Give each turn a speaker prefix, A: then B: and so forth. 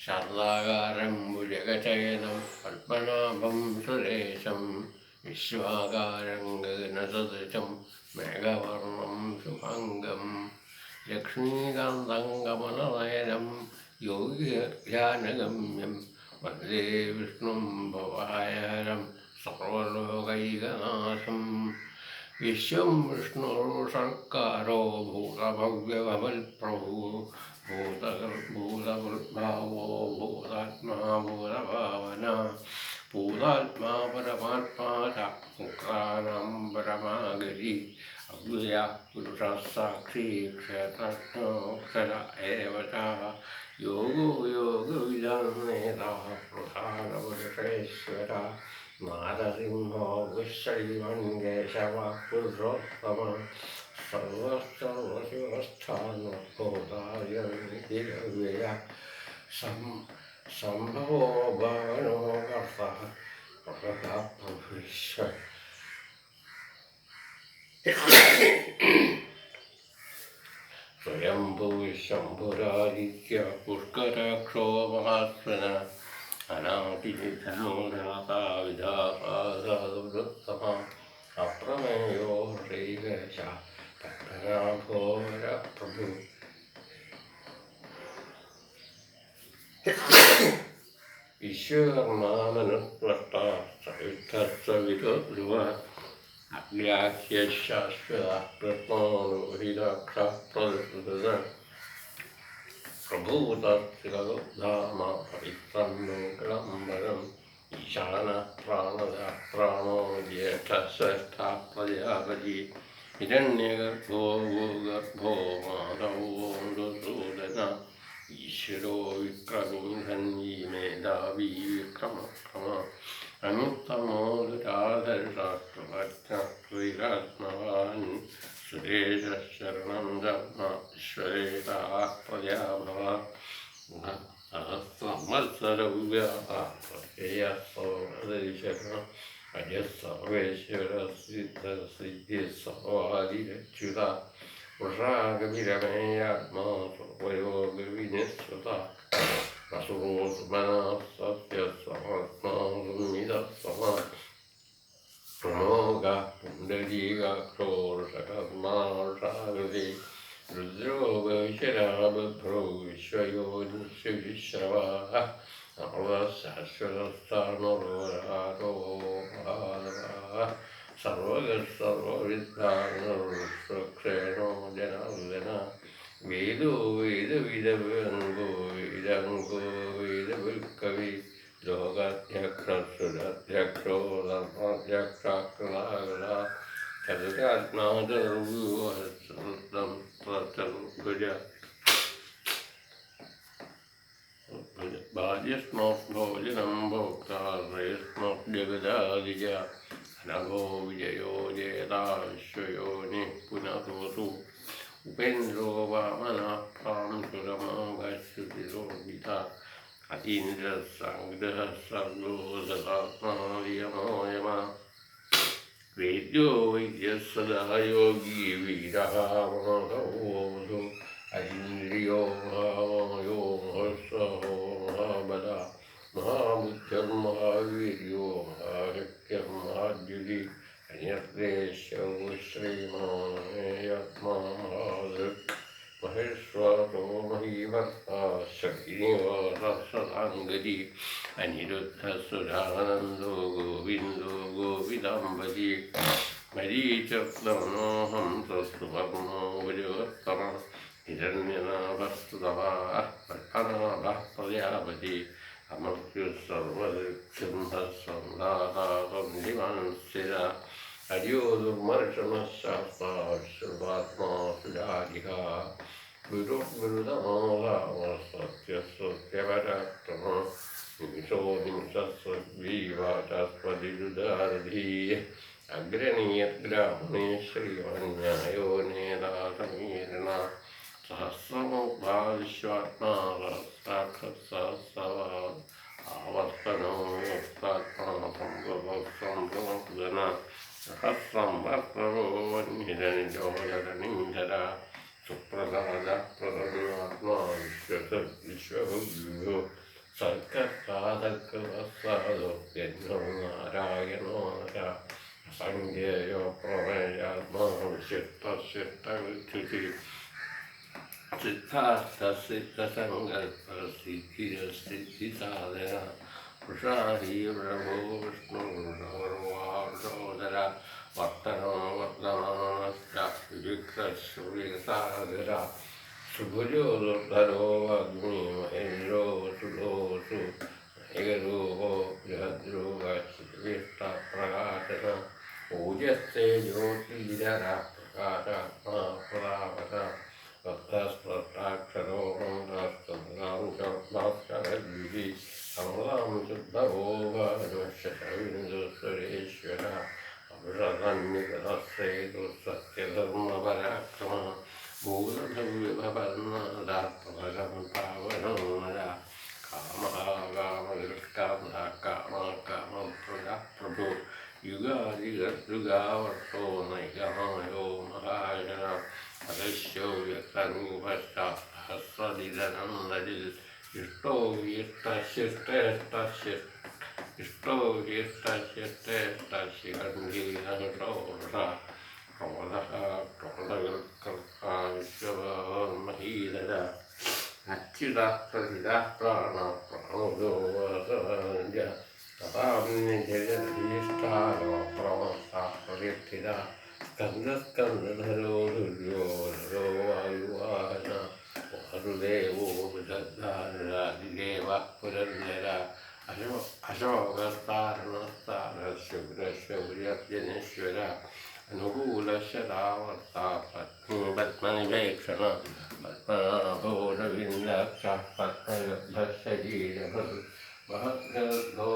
A: ശാർദാകാരം ഭുജഗചയനം പത്മനാഭം സുരേശം വിശ്വാകാരം ഗഗനസദൃശം മേഘവർണം ശുഭാംഗം ലക്ഷ്മീകാന്തം കമലനയനം യോഗിധ്യാനഗമ്യം വന്ദേ വിഷ്ണും ഭവായഹരം സർവലോകൈകനാശം വിശ്വം വിഷ്ണുർസർക്കാരോ ഭൂതഭവ്യഭവൽപ്രഭു ഭൂതകൃദ്ഭൂതകൃദ്ഭാവോ ഭൂതാത്മാ ഭൂതഭാവന ഭൂതാത്മാ പരമാത്മാ മുക്താനാം പരമാഗതി അവ്യയ പുരുഷസാക്ഷി ക്ഷേത്രജ്ഞോക്ഷര ഏവ ച യോഗോ യോഗവിദാനേതാ പ്രധാനപുരുഷേശ്വര നാരസിംഹോ വിശ്വൈവൻ കേശവ പുരുഷോത്തമ സർവസ്ഥർവശിവസ്ഥാനോദായ സംഭവോ ഭവനോ കർത്ത പ്രഭുശ്വ സ്വയംഭൂശംഭുരാദിത്യ പുഷ്കരാക്ഷോ മഹാസ്വന അനാദിനിധനോരാതാവിധാസാദുവൃത്തമ അപ്രമേയോ ശ്രീകേശ പത്മനാഭോര പ്രഭു ഈശ്വരനാമനുസ്മൃഷ്ട സവിധസ്വവിധധ്രുവ അഗ്രാഹ്യശാശ്വത പ്രത്മാനുഹിതാക്ഷപ്രദ പ്രഭൂതധാമ പവിത്രം ലോകംബരം ഈശാന പ്രാണദ പ്രാണോ ജ്യേഷ്ഠശ്രേഷ്ഠ പ്രജാപതി ഹിരണ്യഗർഭോ ഭൂഗർഭോ മാധവോദന ഈശ്വരോ വിക്രമീധന്വീ മേധാവീ വിക്രമക്രമ അനുത്തമോദരാധർഷാസ്ത്രജ്ഞാത്മവാൻ സുരേശരണം ധർമ്മ ഈശ്വരേതാ പ്രജാഭവ സഹസ്രവത്സരവ്യാഹേയസോദരിശരണം അജസർവേശ്വര സിദ്ധിസവാദിരച്യുത വൃഷാഗവിരമേയാത്മാ സർവയോഗവിനിശ്രുത അസുരോസ്മനസത്യസമസ്മാമിതസമ പ്രമോഗ പുണ്ഡരീകാക്ഷോർഷകർമാഷാകൃതി രുദ്രോ വൈശരാബഭ്രോ വിശ്വയോനിശ്വവിശ്രവാഹ സർവശാശ്വതസ്ഥാണുരോരാരോ മഹാദവാഹ സർവഗർസർവവിദ്ധാനക്ഷേണോ ജനാർദ്ദന വേദോ വേദവിദംഗോ വേദംഗോ വേദവിൽക്കവി ലോകാധ്യക്ഷസുരധ്യക്ഷോ ധർമാധ്യക്ഷാകൃതാകൃത ചതുരാത്മാതർവ്യൂഹം പ്രചർഗുജ ബാല്യസ്മോഭോജനം ഭോക്താശ്രയസ്മോജഗദാദിജ നഭോ വിജയോ ജേതാശ്വയോനി പുനഃസു ഉപേന്ദ്രോ വാമനാഭ്രാം സുരമോഘശ്രുതിരോഹിത അതീന്ദ്രസംഗ്രഹസർഗോ സദാത്മായമോ യമ വേദ്യോ വൈദ്യസദാ യോഗീ വീരഃ മാധവോധു അരീന്ദ്രിയോ മഹാമയോ മഹസ്സഹോ മഹാബല മഹാബുദ്ധിർമഹാവീര്യോ മഹാശക്തിർമഹാദ്യുതി അന്യർദേശോ ശ്രീമാത്മാ മഹാദൃക് മഹേശ്വരോ മഹീഭർത്ത ശ്രീനിവാസ സദാംഗതി അനിരുദ്ധസുരാനന്ദോ ഗോവിന്ദോ ഗോവിദാംബതി മരീചക്രമോഹം സുവർണോ വജോത്തമ ഹിരണ്യനാഭസ്തുതവാ പത്മനാഭഃ പ്രജാപതി അമർത്യസർവദൃക്ഷന്ധസന്ധാതാസന്ധിമനുസ്ഥിര അര്യോ ദുർമർഷണശാസ്ത്രാശ്രുതാത്മാ സുജാതിക ഗുരുഗുരുതമോദാമസത്യസത്യപരാക്രമ നിമിഷോ നിമിഷസ്വീവാചസ്പതിരുദാരധീ അഗ്രണീയഗ്രാമണേ ശ്രീമന്യായോ നേതാസമീരണ സഹസ്രമുഖാവിശ്വാത്മാ സഹസ്രാക്ഷസഹസ്രവാ ആവർത്തനോ യോക്താത്മാ സംഭവ സഹസ്രം വർത്തവോ നിരനിലോലനീധര സുപ്രസാദ പ്രസന്നാത്മാ വിശ്വഭുജോ സർക്കസാധകവസാദോ നാരായണോ സംഖ്യയോ പ്രമേയാത്മാവിശിഷ്ടശിഷ്ടവിച്യുതി സിദ്ധാർത്ഥസിദ്ധസങ്കല്പസിദ്ധിരസിദ്ധിസാധന വൃഷാഹി പ്രഭോ വിഷ്ണു സർവാദര വർത്തനോ വർത്തമാനശ്ചിക്രശ്രുവിസാഗര സുഭുജോ ദുർധരോ അഗ്നി മഹേന്ദ്രോ സുധോസു ഏകരൂപോ ബൃഹദ്രൂപവിഷ്ടപ്രകാശന ഊജസ്തേ ജ്യോതിരര പ്രകാശാത്മാ പ്രതാപന ഭക്തസ്പൃഷ്ടാക്ഷരോ ഭാസ്കരദ്വിധി അമൃതാം ശുദ്ധഭോഗനുശ്വരേശ്വര അമൃതന്യസേതു സത്യധർമ്മപരാക്രമ ഭൂതഭവ്യഭവർണദാത്മകം പാവനോര കാമകാമദൃഷ്ടാമകാമകാമപ്രജ യുഗാദിഗദ്യുഗാവർത്തോ നൈകമായോ മഹാജന അദശ്യോ വ്യക്തരൂപശാസ്ത്രദിധനന്ദരിൽ ഇഷ്ടോ ഇഷ്ടോ ശിഖണ്ഡീനോഷ വിശ്വമഹീധര അച്യുതാസ്ത്രഹിതാ പ്രാണ പ്രാണോദോജ തഥാന്യജഗദീഷ്ടാനോ പ്രമസ്ഥാപ്രതിഷ്ഠിത സ്കന്ദസ്കന്ദധരോ ദുര്യോധരോ വായുവാഹന വാസുദേവോ വിദഗ്ധാരാതിദേവ പുരന്ദര അശോകസ്ഥാരണസ്ഥാനശുഗ്രശൗര്യജനേശ്വര അനുകൂലശരാവർത്ത പത്മനിവേക്ഷണ പത്മനാഭോരവിന്ദാക്ഷ പത്മശരീര മഹദ്ഗോ